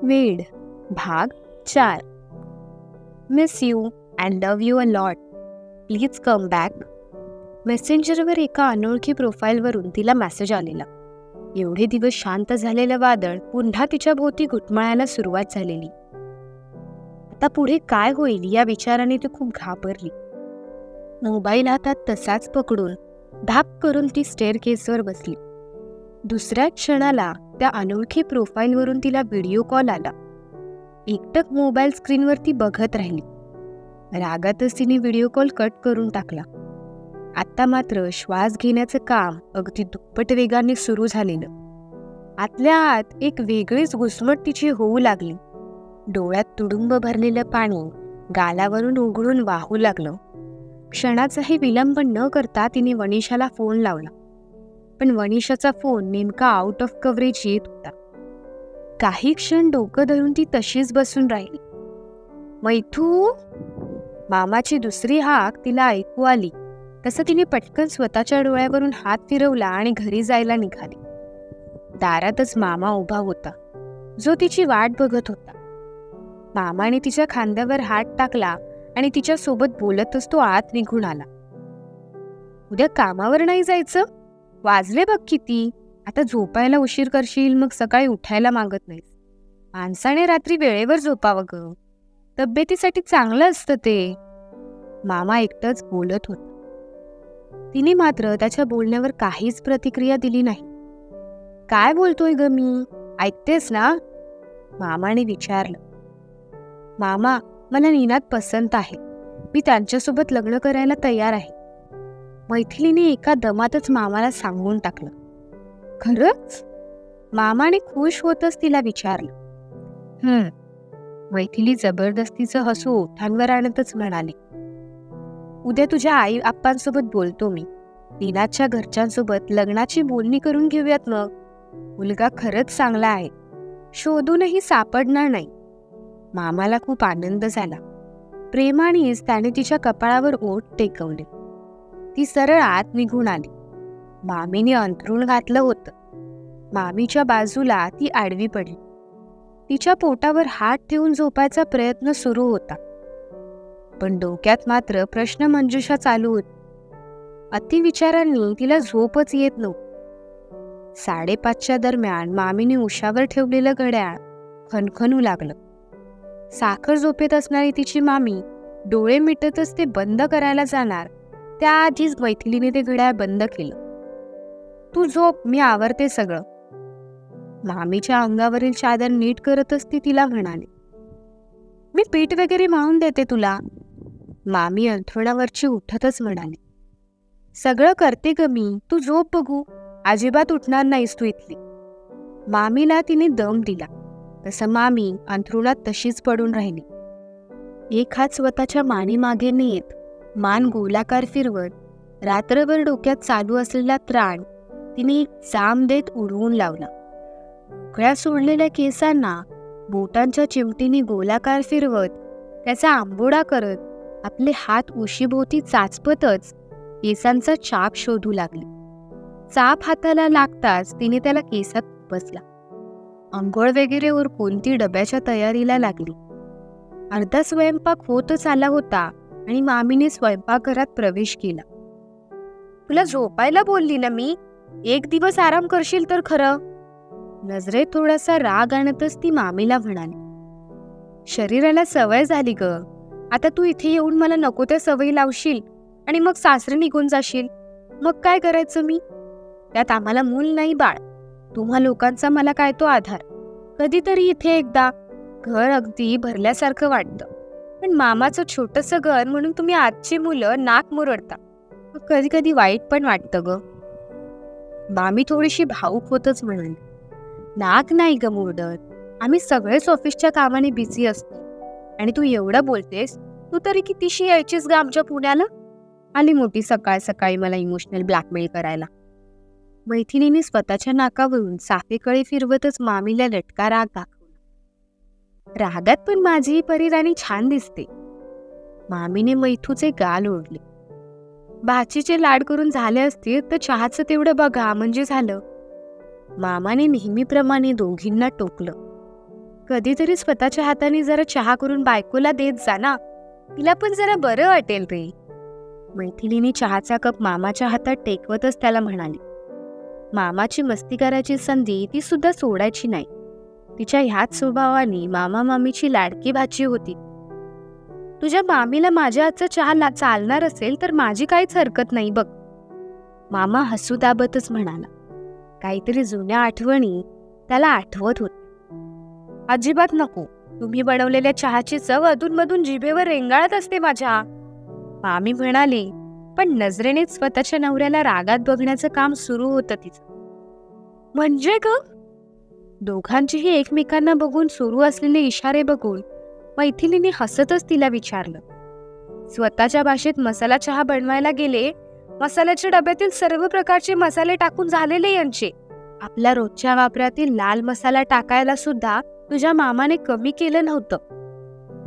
वेड भाग 4. Miss you and love you a lot. Please come back. मेसेंजरवर एका अनोळखी प्रोफाईलवरून तिला मेसेज आलेला. एवढे दिवस शांत झालेलं वादळ पुन्हा तिच्या भोवती घुटमळायला सुरुवात झालेली. आता पुढे काय होईल या विचाराने ती खूप घाबरली. मोबाईल हातात तसाच पकडून धाप करून ती स्टेअरकेसवर बसली. दुसऱ्या क्षणाला त्या अनोळखी प्रोफाईलवरून तिला व्हिडिओ कॉल आला. एकटक मोबाईल स्क्रीनवरती बघत राहिली. रागातच तिने व्हिडिओ कॉल कट करून टाकला. आत्ता मात्र श्वास घेण्याचं काम अगदी दुप्पट वेगाने सुरू झालेलं. आतल्या आत एक वेगळीच घुसमट तिची होऊ लागली. डोळ्यात तुडुंब भरलेलं पाणी गालावरून उघडून वाहू लागलं. क्षणाचाही विलंब न करता तिने वनिशाला फोन लावला. पण वनिशाचा फोन नेमका आउट ऑफ कव्हरेज येत होता. काही क्षण डोकं धरून ती तशीच बसून राहिली. मैथू. मामाची दुसरी हाक तिला ऐकू आली तसं तिने पटकन स्वतःच्या डोळ्यावरून हात फिरवला आणि घरी जायला निघाली. दारातच मामा उभा होता, जो तिची वाट बघत होता. मामाने तिच्या खांद्यावर हात टाकला आणि तिच्या सोबत बोलतच तो आत निघून आला. उद्या कामावर नाही जायचं? वाजले बघ किती. आता झोपायला उशीर करशील, मग सकाळी उठायला मागत नाहीस. माणसाने रात्री वेळेवर झोपावं ग, तब्येतीसाठी चांगलं असतं ते. मामा एकटंच बोलत होता. तिने मात्र त्याच्या बोलण्यावर काहीच प्रतिक्रिया दिली नाही. काय बोलतोय ग मी, ऐकतेस ना? मामाने विचारलं. मामा, मला नीनात पसंत आहे. मी त्यांच्यासोबत लग्न करायला तयार आहे. मैथिलीने एका दमातच मामाला सांगून टाकलं. खरंच? मामाने खुश होतच तिला विचारलं. मैथिली जबरदस्तीचं हसू ओठांवर आणतच म्हणाली. उद्या तुझ्या आई आप्पांसोबत बोलतो मी. नीनाच्या घरच्यांसोबत लग्नाची बोलणी करून घेऊयात मग. मुलगा खरंच चांगला आहे, शोधूनही सापडणार नाही. मामाला खूप आनंद झाला. प्रेमानेच त्याने तिच्या कपाळावर ओठ टेकवले. ती सरळ आत निघून आली. मामीने अंथरूण घातलं होतं. मामीच्या बाजूला ती आडवी पडली. तिच्या पोटावर हात ठेवून झोपायचा प्रयत्न सुरू होता. पण डोक्यात मात्र प्रश्नमंजुषा चालू होती. अतिविचारांनी तिला झोपच येत नव्हती. 5:30च्या दरम्यान मामीने उशावर ठेवलेलं घड्याळ खणखणू लागलं. साखर झोपेत असणारी तिची मामी डोळे मिटतच ते बंद करायला जाणार त्याआधीच मैथिलीने ते घड्याळ बंद केलं. तू झोप, मी आवरते सगळं. मामीच्या अंगावरील चादर नीट करतच ती तिला म्हणाली. मी पीठ वगैरे मावून देते तुला. मामी अंथरुणावरची उठतच म्हणाली. सगळं करते ग मी, तू झोप बघू. अजिबात उठणार नाहीस तू इथली. मामीला तिने दम दिला. तसं मामी अंथरुणात तशीच पडून राहिली. एक हात स्वतःच्या मानेमागे नेत, मान गोलाकार फिरवत रात्रभर डोक्यात चालू असलेला त्राण तिने एक जाम देत उडवून लावला. मोकळ्या सोडलेल्या केसांना बोटांच्या चिमटीने गोलाकार फिरवत त्याचा आंबोडा करत आपले हात उशीभोवती चाचपतच केसांचा चाप शोधू लागली. चाप हाताला लागताच तिने त्याला केसात बसला. अंघोळ वगैरे उरकून ती डब्याच्या तयारीला लागली. अर्धा स्वयंपाक होतच आला होता आणि मामीने स्वयंपाकघरात प्रवेश केला. तुला झोपायला बोलली ना मी, एक दिवस आराम करशील तर खरं. नजरेत थोडासा राग आणतच ती मामीला म्हणाली. शरीराला सवय झाली ग. आता तू इथे येऊन मला नको त्या सवयी लावशील आणि मग सासरे निघून जाशील. मग काय करायचं मी? त्यात आम्हाला मूल नाही बाळ. तुम्हा लोकांचा मला काय तो आधार. कधीतरी इथे एकदा घर अगदी भरल्यासारखं वाटतं. पण मामाचं छोटंसं घर म्हणून तुम्ही आजची मुलं नाक मुरडता. कधी कधी वाईट पण वाटतं ग. मामी थोडीशी भावूक होतच म्हणाली. नाक नाही ग मुरडत, आम्ही सगळेच ऑफिसच्या कामाने बिझी असतो. आणि तू एवढं बोलतेस, तू तरी कितीशी यायचीस ग आमच्या पुण्याला? आली मोठी सकाळ सकाळी मला इमोशनल ब्लॅकमेल करायला. मैथिलीने स्वतःच्या नाकावरून साफेकळे फिरवतच मामीला लटका राग दाखवला. रागात पण माझी परीराणी छान दिसते. मामीने मैथूचे गाल ओढले. भाचीचे लाड करून झाले असतील तर चहाचं तेवढं बघा म्हणजे झालं. मामाने नेहमीप्रमाणे दोघींना टोकलं. कधीतरी स्वतःच्या हाताने जरा चहा करून बायकोला देत जा ना, तिला पण जरा बरं वाटेल रे. मैथिलीने चहाचा कप मामाच्या हातात टेकवतच त्याला म्हणाली. मामाची मस्ती करायची संधी ती सुद्धा सोडायची नाही. तिच्या ह्याच स्वभावाने मामा मामीची लाडकी भाची होती. तुझ्या मामीला माझ्या हातचा चहा चालणार असेल तर माझी काहीच हरकत नाही बघ, मामा हसू दाबतच म्हणाला. काहीतरी जुन्या आठवणी त्याला आठवत होत्या. अजिबात नको, तुम्ही बनवलेल्या चहाची चव अधूनमधून जिभेवर रेंगाळत असते माझ्या, मामी म्हणाली. पण नजरेनेच स्वतःच्या नवऱ्याला रागात बघण्याचं काम सुरू होतं तिचं. म्हणजे ग? दोघांचीही एकमेकांना बघून सुरू असलेले इशारे बघून मैथिलीने हसतच तिला विचारलं. स्वतःच्या भाषेत मसाला चहा बनवायला गेले, मसाल्याच्या डब्यातील सर्व प्रकारचे मसाले टाकून झालेले यांचे. आपल्या रोजच्या वापरातील लाल मसाला टाकायला सुद्धा तुझ्या मामाने कमी केलं नव्हतं.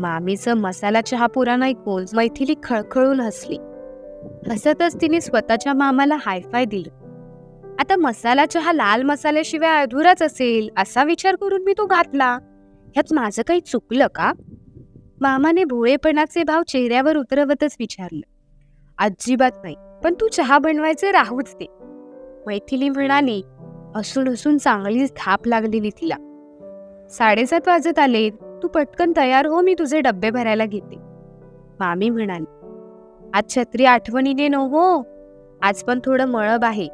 मामीचं मसाला चहा पुराण ऐकून मैथिली खळखळून हसली. हसतच तिने स्वतःच्या मामाला हायफाय दिलं. आता मसाला चहा लाल मसाल्याशिवाय अधुराच असेल असा विचार करून मी तो घातला. ह्यात माझं काही चुकलं का? मामाने भोळेपणाचे भाव चेहऱ्यावर उतरवतच विचारलं. अजिबात नाही, पण तू चहा बनवायचे राहूच दे, मैथिली म्हणाली. हसून हसून चांगलीच धाप लागलेली तिला. 7:30 वाजत आले, तू पटकन तयार हो, मी तुझे डब्बे भरायला घेते, मामी म्हणाली. आज छत्री आठवणीने नो हो, आज पण थोडं मळब आहे,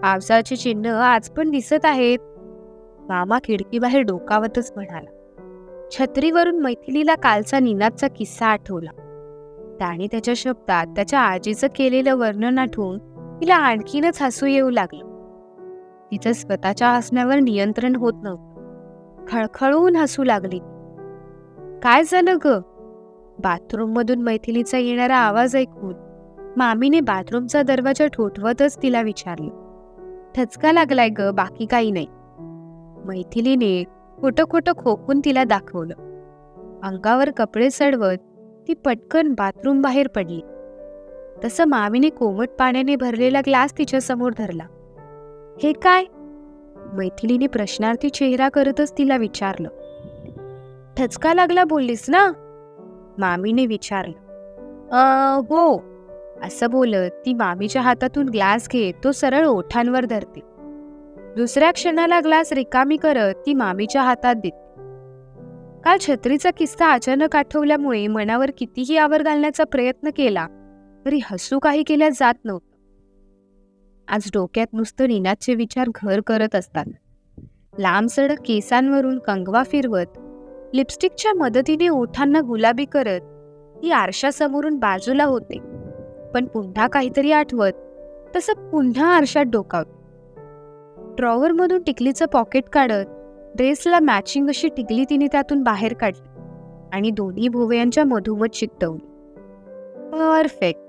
पावसाची चिन्ह आज पण दिसत आहेत, मामा खिडकीबाहेर डोकावतच म्हणाला. छत्रीवरून मैथिलीला कालचा निनादचा किस्सा आठवला. त्याने त्याच्या शब्दात त्याच्या आजीचं केलेलं वर्णन आठवून तिला आणखीनच हसू येऊ लागलं. तिचं स्वतःच्या हसण्यावर नियंत्रण होत नव्हतं. खळखळून हसू लागली. काय झालं ग? बाथरूम मधून मैथिलीचा येणारा आवाज ऐकून मामीने बाथरूमचा दरवाजा ठोठवतच तिला विचारलं. ठचका लागलाय ग, बाकी काही नाही, मैथिलीने खोटं खोटं खोकून तिला दाखवलं. अंगावर कपडे चढवत ती पटकन बाथरूम बाहेर पडली. तसं मामीने कोमट पाण्याने भरलेला ग्लास तिच्या समोर धरला. हे काय? मैथिलीने प्रश्नार्थी चेहरा करतच तिला विचारलं. ठचका लागला बोललीस ना, मामीने विचारलं. हो, असं बोलत ती मामीच्या हातातून ग्लास घेत तो सरळ ओठांवर धरते. दुसऱ्या क्षणाला ग्लास रिकामी करत ती मामीच्या हातात देते. काल छत्रीचा किस्सा अचानक आठवल्यामुळे मनावर कितीही आवर घालण्याचा प्रयत्न केला तरी हसू काही केल्या जात नव्हतं. आज डोक्यात नुसतं निनादचे विचार घर करत असतात. लांब सडक केसांवरून कंगवा फिरवत लिपस्टिकच्या मदतीने ओठांना गुलाबी करत ती आरशासमोरून बाजूला होते. पण पुन्हा काहीतरी आठवत तसं पुन्हा आरशात डोकावते. ड्रॉवरमधून टिकलीचं पॉकेट काढत ड्रेसला मॅचिंग अशी टिकली तिने त्यातून बाहेर काढली आणि दोन्ही भोवयांच्या मधोमध चिकटवली. परफेक्ट.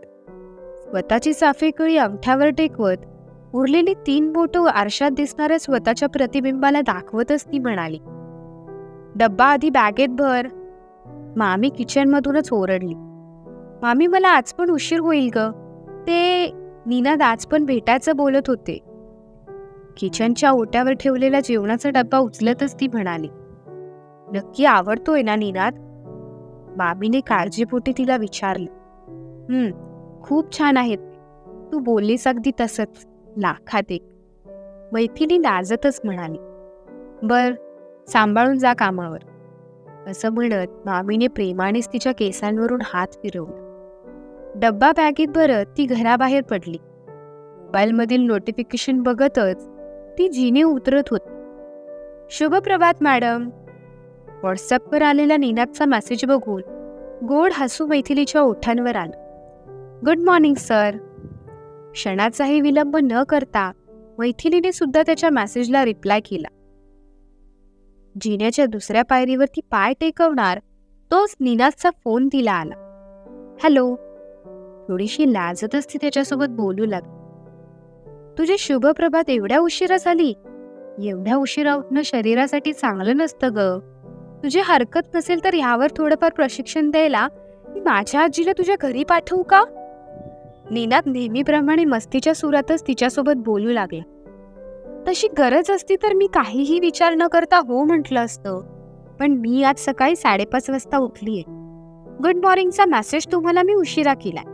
स्वतःची चाफेकळी अंगठ्यावर टेकवत उरलेली 3 बोटं आरशात दिसणाऱ्या स्वतःच्या प्रतिबिंबाला दाखवतच ती म्हणाली. डब्बा आधी बॅगेत भर, मामी किचनमधूनच ओरडली. मामी मला आज पण उशीर होईल ग, ते निनाद आज पण भेटायचं बोलत होते. किचनच्या ओट्यावर ठेवलेला जेवणाचा डब्बा उचलतच ती म्हणाली. नक्की आवडतोय ना निनाद? मामीने काळजीपोटी तिला विचारलं. खूप छान आहेत, तू बोललीस अगदी तसंच, लाखात एक, मैथिली लाजतच म्हणाली. बर, सांभाळून जा कामावर, असं म्हणत मामीने प्रेमानेच तिच्या केसांवरून हात फिरवला. डब्बा बॅगेत भरत ती घराबाहेर पडली. मोबाईलमधील नोटिफिकेशन बघतच ती जिने उतरत होती. शुभ प्रभात मॅडम. व्हॉट्सअपवर आलेला निनादचा मेसेज बघून गोड हसू मैथिलीच्या ओठांवर आलं. Good morning sir. क्षणाचाही विलंब न करता मैथिलीने सुद्धा त्याच्या मेसेजला रिप्लाय केला. जिन्याच्या दुसऱ्या पायरीवर ती पाय टेकवणार तोच निनादचा फोन तिला आला. हॅलो. थोडीशी लाजतच ती त्याच्यासोबत बोलू लागली. तुझी शुभ प्रभात एवढ्या उशिरा झाली? एवढ्या उशिरा उठणं शरीरासाठी चांगलं नसतं ग. तुझी हरकत नसेल तर यावर थोडंफार प्रशिक्षण द्यायला मी माझ्या आजीला तुझ्या घरी पाठवू का? निनाद नेहमीप्रमाणे मस्तीच्या सुरातच तिच्यासोबत बोलू लागला. तशी गरज असती तर मी काहीही विचार न करता हो म्हटलं असतं, पण मी आज सकाळी 5:30 वाजता उठलीये. गुड मॉर्निंगचा मेसेज तुम्हाला मी उशिरा केलाय,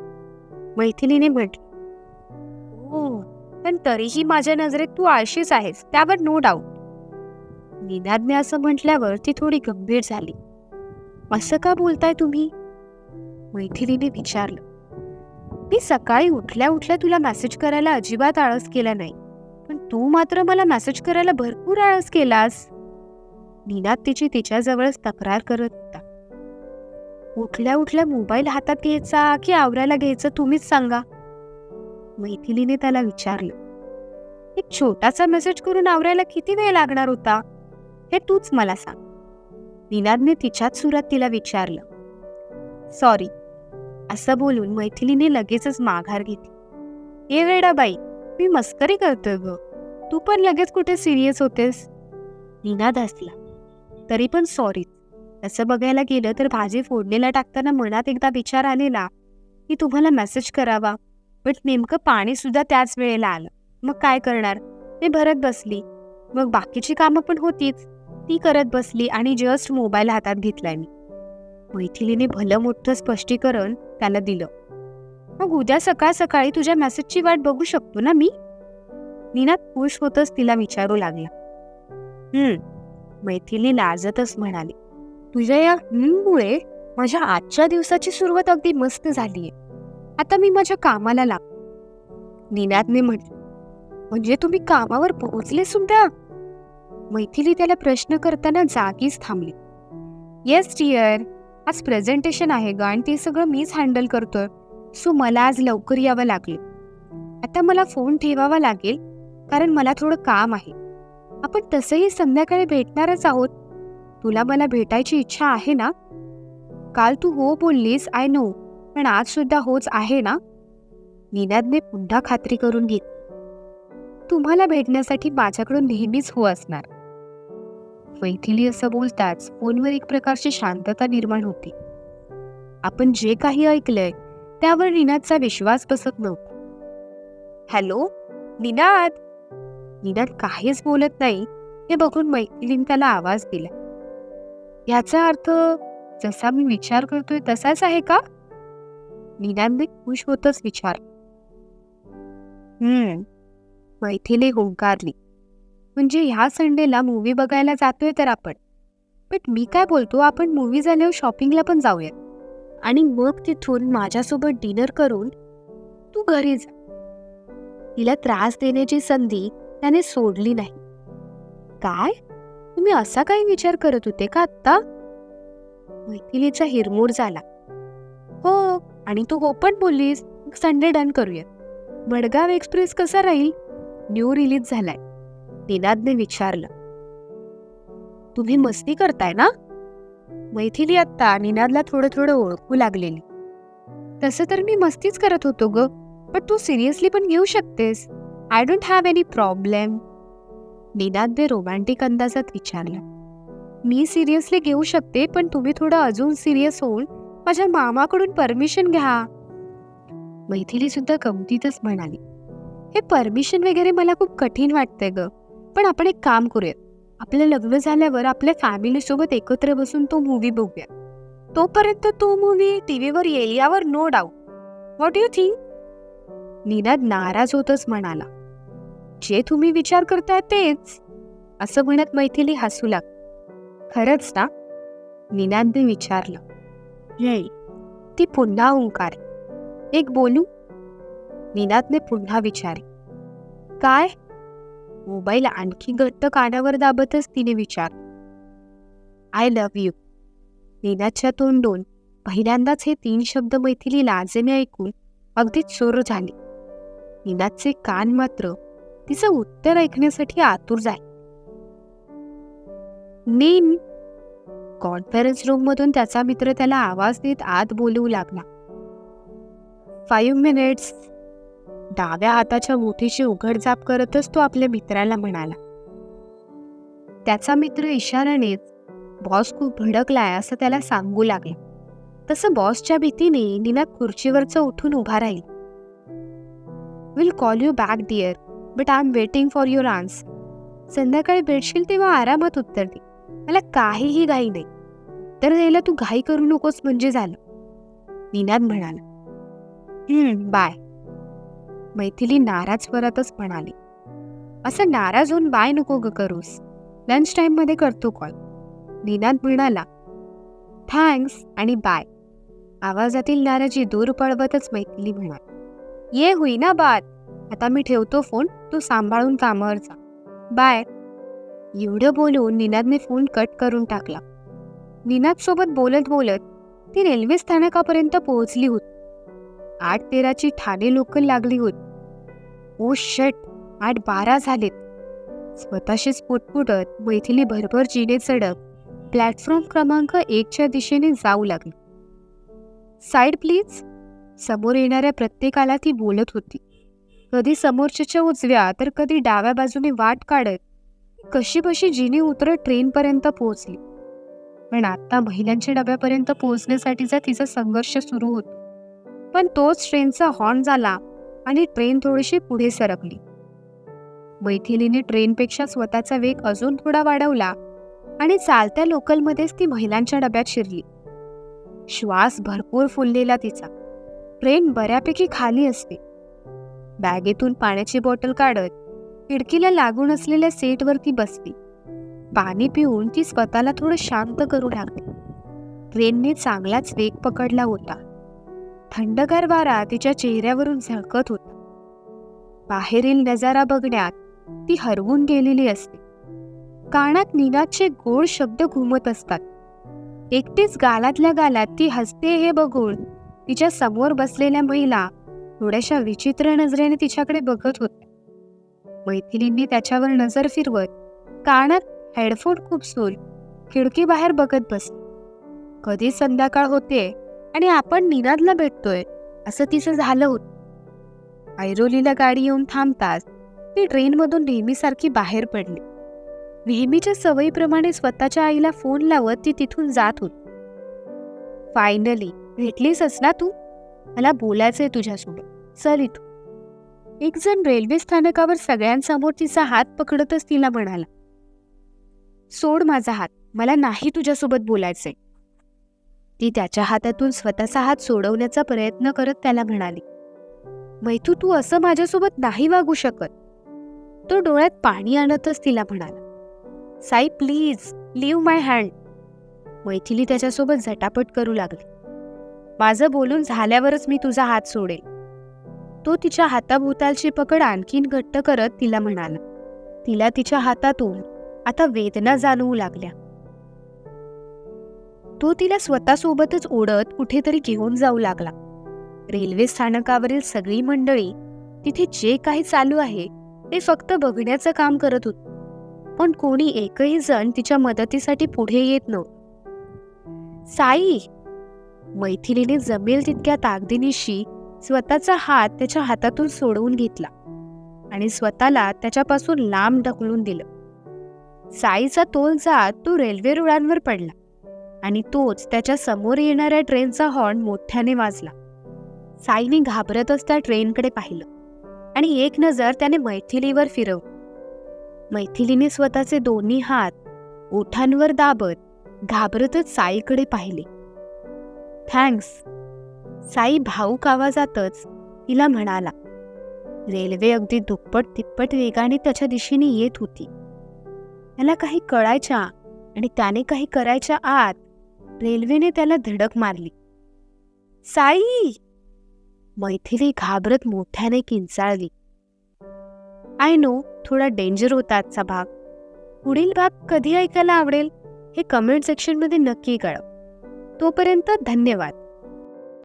मैथिलीने म्हटलं. हो, पण तरीही माझ्या नजरेत तू आळशीच आहेस, त्यावर नो डाऊट. निनादने असं म्हटल्यावर ती थोडी गंभीर झाली. असं का बोलताय तुम्ही? मैथिलीने विचारलं. मी सकाळी उठल्या उठल्या तुला मेसेज करायला अजिबात आळस केला नाही, पण तू मात्र मला मेसेज करायला भरपूर आळस केलास. निनाद तिच्याजवळच तक्रार करत होता. उठल्या उठल्या मोबाईल हातात घ्यायचा की आवरायला घ्यायचं तुम्हीच सांगा. मैथिलीने त्याला विचारलं. एक छोटासा मेसेज करून आवरायला किती वेळ लागणार होता हे तूच मला सांग. निनादने तिच्याच सुरात तिला विचारलं. सॉरी, असं बोलून मैथिलीने लगेचच माघार घेतली. ए वेडाबाई, मी मस्करी करतोय ग, तू पण लगेच कुठे सिरियस होतेस? निनाद हसला. तरी पण सॉरी. तसं बघायला गेलं तर भाजी फोडणीला टाकताना मनात एकदा विचार आलेला की तुम्हाला मेसेज करावा, बट नेमकं पाणी सुद्धा त्याच वेळेला आलं. मग काय करणार, मी भरत बसली. मग बाकीची कामं पण होतीच, ती करत बसली आणि जस्ट मोबाईल हातात घेतलाय मी. मैथिलीने भलं मोठं स्पष्टीकरण त्याला दिलं. मग उद्या सकाळ सकाळी तुझ्या मेसेजची वाट बघू शकतो ना मी? निनाद खुश होतच तिला विचारू लागला. मैथिली लाजतच म्हणाली. तुझ्या या मुळे माझ्या आजच्या दिवसाची सुरुवात अगदी मस्त झालीये. आता मी माझ्या कामाला लागतो. निनादने म्हटलं. म्हणजे तुम्ही कामावर पोहोचले सुद्धा? मैथिली त्याला प्रश्न करताना जागीच थांबली. येस डिअर, आज प्रेझेंटेशन आहे ग आणि ते सगळं मीच हँडल करतोय, सो मला आज लवकर यावं लागलं. आता मला फोन ठेवावा लागेल कारण मला थोडं काम आहे. आपण तसंही संध्याकाळी भेटणारच आहोत. तुला मला भेटायची इच्छा आहे ना? काल तू हो बोललीस, आय नो, पण आज सुद्धा होच आहे ना? निनादने पुन्हा खात्री करून घेतली. तुम्हाला भेटण्यासाठी माझ्याकडून नेहमीच हो असणार. मैथिली असं बोलताच फोनवर एक प्रकारची शांतता निर्माण होती. आपण जे काही ऐकलंय त्यावर निनादचा विश्वास बसत नव्हता. हॅलो निनाद. निनाद काहीच बोलत नाही हे बघून मैथिलीने त्याला आवाज दिला. याचा अर्थ जसा मी विचार करतोय तसाच आहे का? निनादने खुश होतच विचारलं. मैथिली हुंकारली. म्हणजे ह्या संडेला मूवी बघायला जातोय तर आपण. बट मी काय बोलतो, आपण मूवी झाल्यावर शॉपिंगला पण जाऊया आणि मग तिथून माझ्यासोबत डिनर करून तू घरी जा. तिला त्रास देण्याची संधी त्याने सोडली नाही. काय? तुम्ही असा काही विचार करत होते का आत्ता? मैथिलीचा हिरमोड झाला. हो, आणि तू हो पण बोललीस. संडे डन करूया. मडगाव एक्सप्रेस कसा राहील? न्यू रिलीज झालाय. निनादने विचारलं. तुम्ही मस्ती करताय ना? मैथिली आत्ता निनादला थोडं थोडं ओळखू लागलेली. तसं तर मी मस्तीच करत होतो ग, पण तू सिरियसली पण घेऊ शकतेस. I don't have any problem. निनादने रोमॅन्टिक अंदाजात विचारलं. मी सिरियसली घेऊ शकते, पण तुम्ही थोडं अजून सिरियस होऊन माझ्या मामाकडून परमिशन घ्या. मैथिली सुद्धा गमतीतच म्हणाली. हे परमिशन वगैरे मला खूप कठीण वाटतंय ग, पण आपण एक काम करूया. आपलं लग्न झाल्यावर आपल्या फॅमिलीसोबत एकत्र बसून तो मूवी बघूया. तोपर्यंत तो मूवी टीव्हीवर येईल यावर no doubt. What you think? Ninad नाराज होतच म्हणाला. जे तुम्ही विचार करताय तेच. असं म्हणत मैथिली हसू लागली. खरंच ना? निनादने विचारलं. ती पुन्हा हुंकार. एक बोलू? निनादने पुन्हा विचारले. काय? मोबाईल आणखी घट्ट कानावर दाबतच तिने विचारलं. I love you. निनादच्या तोंडून पहिल्यांदाच हे 3 शब्द मैथिली लाजेने ऐकून अगदी चोर झाली. निनादचे कान मात्र तिचं उत्तर ऐकण्यासाठी आतुर झाले. नीन. कॉन्फरन्स रूम मधून त्याचा मित्र त्याला आवाज देत आत बोलवू लागला. 5 मिनिट्स. डाव्या हाताच्या मुठीची उघडझाप करतच तो आपल्या मित्राला म्हणाला. त्याचा मित्र इशाऱ्यानेच बॉस खूप भडकलाय असं त्याला सांगू लागला. तसं बॉसच्या भीतीने निनाद खुर्चीवरचं उठून उभा राहील. Will call you back dear, but I am waiting for your answer. संध्याकाळी भेटशील तेव्हा आरामात उत्तर दे. मला काहीही घाई नाही. तर द्यायला तू घाई करू नकोस म्हणजे झालं, निनाद म्हणाला. बाय, मैथिली नाराज परतच म्हणाली. असं नाराज होऊन बाय नको ग करूस, लंच टाइम मध्ये करतो कॉल, निनाद म्हणाला. थँक्स आणि बाय, आवाजातील नाराजी दूर पळवतच मैथिली म्हणाली. ये हुई ना बात, आता मी ठेवतो फोन, तू सांभाळून कामावर जा, बाय. एवढं बोलून निनादने फोन कट करून टाकला. निनाद सोबत बोलत बोलत ती रेल्वे स्थानकापर्यंत पोहोचली होती. 8:13ची ठाणे लोकल लागली होती. ओ शट, 8:12 झालेत. स्वतःशीच पुटपुटत मैथिली भरभर जिने चढत प्लॅटफॉर्म क्रमांक 1च्या दिशेने जाऊ लागली. साईड प्लीज, समोर येणाऱ्या प्रत्येकाला ती बोलत होती. कधी समोरच्याच्या उजव्या तर कधी डाव्या बाजूने वाट काढत कशी बशी जिने उतरत ट्रेनपर्यंत पोहोचली. पण आता महिलांच्या डब्यापर्यंत पोहोचण्यासाठीचा तिचा संघर्ष सुरू होता. पण तोच ट्रेनचा हॉर्न झाला आणि ट्रेन थोडीशी पुढे सरकली. मैथिलीने ट्रेनपेक्षा स्वतःचा वेग अजून थोडा वाढवला आणि चालत्या लोकलमध्येच ती महिलांच्या डब्यात शिरली. श्वास भरपूर फुललेला तिचा. ट्रेन बऱ्यापैकी खाली असते. बॅगेतून पाण्याची बॉटल काढत खिडकीला लागून असलेल्या सीटवरती बसली. पाणी पिऊन ती स्वतःला थोडं शांत करू लागली. ट्रेनने चांगलाच वेग पकडला होता. थंडगार वारा तिच्या चेहऱ्यावरून झळकत होता. बाहेरील नजारा बघण्यात ती हरवून गेलेली असते. कानात निनादचे गोड शब्द घुमत असतात. एकटीच गालातल्या गालात ती हसते हे बघून तिच्या समोर बसलेल्या महिला थोड्याशा विचित्र नजरेने तिच्याकडे बघत होत्या. मैथिलींनी त्याच्यावर नजर फिरवत कानात हेडफोन खुपसून खिडकी बाहेर बघत बसली. कधी संध्याकाळ होते आणि आपण निनादला भेटतोय असं तिचं झालं होतं. ऐरोलीला गाडी येऊन थांबताच ती ट्रेनमधून नेहमीसारखी बाहेर पडली. नेहमीच्या सवयीप्रमाणे स्वतःच्या आईला फोन लावत ती तिथून जात होती. फायनली भेटलीसच ना तू, मला बोलायचंय तुझ्यासोबत, चल इथून. एक जण रेल्वे स्थानकावर सगळ्यांसमोर तिचा हात पकडतच तिला म्हणाला. सोड माझा हात, मला नाही तुझ्यासोबत बोलायचंय. ती त्याच्या हातातून स्वतःचा हात सोडवण्याचा प्रयत्न करत त्याला म्हणाली. मैथू, तू असं माझ्यासोबत नाही वागू शकत. तो डोळ्यात पाणी आणतच तिला म्हणाला. Sai please leave my hand. Maithili त्याच्यासोबत झटापट करू लागली. माझं बोलून झाल्यावरच मी तुझा हात सोडेल. तो तिच्या हाताभोवतालची पकड आणखीन घट्ट करत तिला म्हणाला. तिला तिच्या हातातून आता वेदना जाणवू लागल्या. तो तिला स्वतःसोबतच ओढत कुठेतरी घेऊन जाऊ लागला. रेल्वे स्थानकावरील सगळी मंडळी तिथे जे काही चालू आहे ते फक्त बघण्याचं काम करत होते. पण कोणी एकही जण तिच्या मदतीसाठी पुढे येत नव्हतं. साई, मैथिलीने जमेल तितक्या ताकदीनिशी स्वतःचा हात त्याच्या हातातून सोडवून घेतला आणि स्वतःला त्याच्यापासून लांब ढकलून दिलं. साईचा तोल जात तो रेल्वे रुळांवर पडला आणि तोच त्याच्या समोर येणाऱ्या ट्रेनचा हॉर्न मोठ्याने वाजला. साईने घाबरतच त्या ट्रेनकडे पाहिलं आणि एक नजर त्याने मैथिलीवर फिरवली. मैथिलीने स्वतःचे दोन्ही हात ओठांवर दाबत घाबरतच साईकडे पाहिले. थँक्स, साई भाऊक आवाजातच तिला म्हणाला. रेल्वे अगदी दुप्पट तिप्पट वेगाने त्याच्या दिशेने येत होती. त्याला काही कळायच्या आणि त्याने काही करायच्या आत रेल्वेने त्याला धडक मारली. साई, मैथिली घाबरत मोठ्याने किंचाळली. आय नो, थोडा डेंजर होता आजचा भाग. पुढील भाग कधी ऐकायला आवडेल हे कमेंट सेक्शनमध्ये नक्की कळव. तोपर्यंत धन्यवाद.